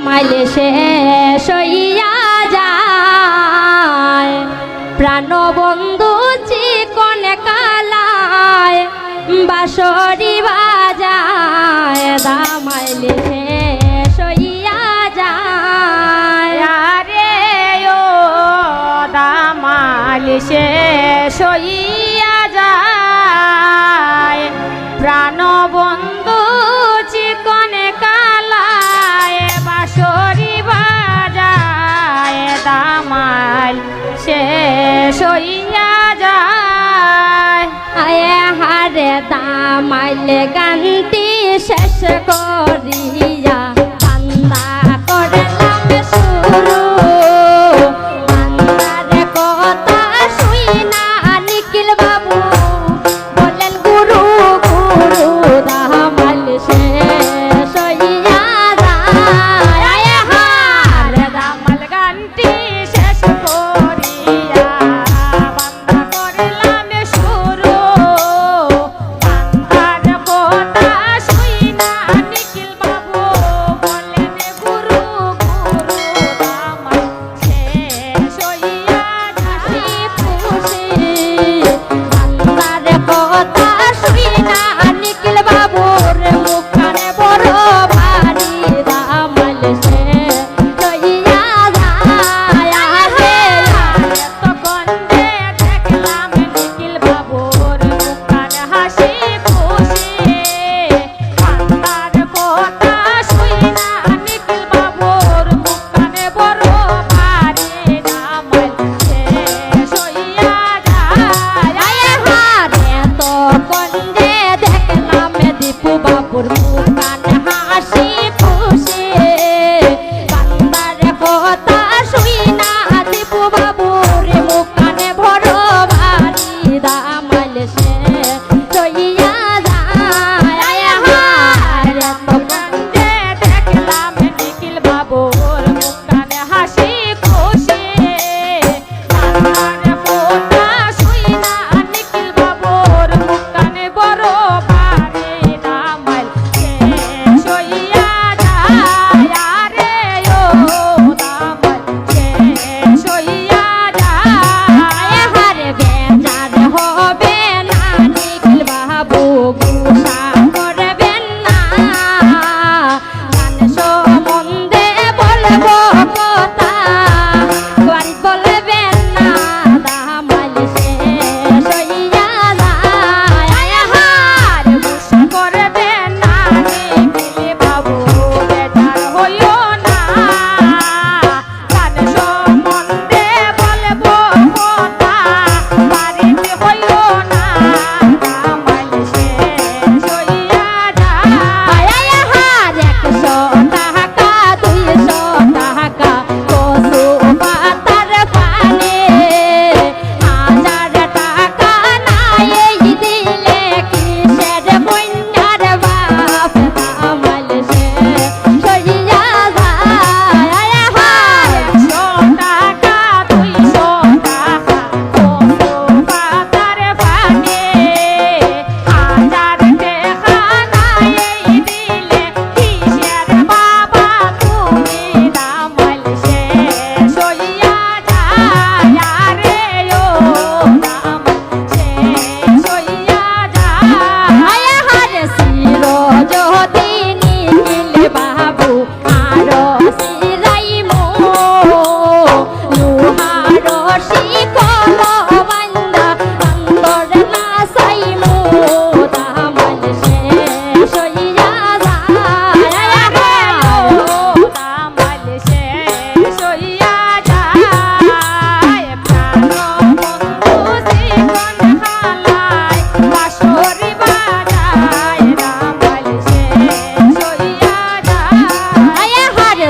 দামাইল শেষ হইয়া যায় প্রাণবন্ধু চিকন কালায় বাঁশরি বাজায় দামাইল শেষ হইয়া যায় আরে ও দামাইল শেষ হইয়া যায় প্রাণবন্ধু চিকন কালায় বাঁশরি বাজায় দামাইল শেষ হইয়া যায় আয়ে হারে দামাইল গানটি শেষ করিয়া বান্দা করলাম শুরু বান্দার কথা শুই না নিখিল বাবু বলেন গুরু গুরু দামাইল শেষ হইয়া যায় আয়ে হারে দামাইল গানটি শেষ করিয়া বান্দা করলাম শুরু বান্দার কথা শুই না নিখিল বাবু বলেন গুরু গুরু দামাইল শেষ হইয়া হাসি খুশি বান্দার কথা শুই না নিখিল বাবুর মুখখানে বড় ভারী দামাইল শেষ হইয়া যায় আহে তখন যে দেখলাম নিখিল বাবুর মুখখান হাসি খুশি বান্দার কথা শুই না নিখিল বাবুর মুখখানে বড় ভারী দামাইল শেষ হইয়া যায় আয়ে হারে তখন যে দেখলাম দীপু বাবুর মুখখানে হাসি খুশি বান্দার কথা শুই না দীপু বাবুর মুখখানে বড় ভারী দামাইল শেষ হইয়া যায় আয়ে হারে তখন যে দেখলাম নিখিল বাবুর মুখখান হাসি খুশি বান্দার কথা শুই না নিখিল বাবুর মুখখানে বড় ভারী দামাইল শেষ হইয়া যায় আরে ও দামাইল শেষ হইয়া যায় হারে বেচার হবে না নিখিল বাবু গুসা করবেন না গান সম্বন্ধে বলবো কথা গান বলবেন না দামাইল শেষ হইয়া যায় আয়ে হারে গুসা করবেন না নিখিল বাবু বেজার হইও না গান সম্বন্ধে বলবো কথা বাড়িতে হইও না দামাইল শেষ হইয়া যায় আয়ে হারে 100 টাকা 200 টাকা কচু পাতার পানে 1000 টাকা নাই দিলে কিসের বন্যার বাপ দামাইল শেষ হইয়া যায় আয়ে হারে 100 টাকা 200 টাকা কচু পাতার পানে 1000 টাকা নাই দিলে কিসের বাবা তুমি দামাইল শেষ হইয়া যায় আরে ও দামাইল শেষ হইয়া যায় আয়ে হারে চির যদি নিখিল বাবু আরো চিরাইমো লোহার শিকল বান্দা অন্তর নাচাইমো দামাইল শেষ হইয়া যায় আয়ে হারে দামাইল শেষ হইয়া যায় প্রাণবন্ধু জীবন হালায় বাঁশরি বাজায় দামাইল শেষ হইয়া যায় আয়ে হারে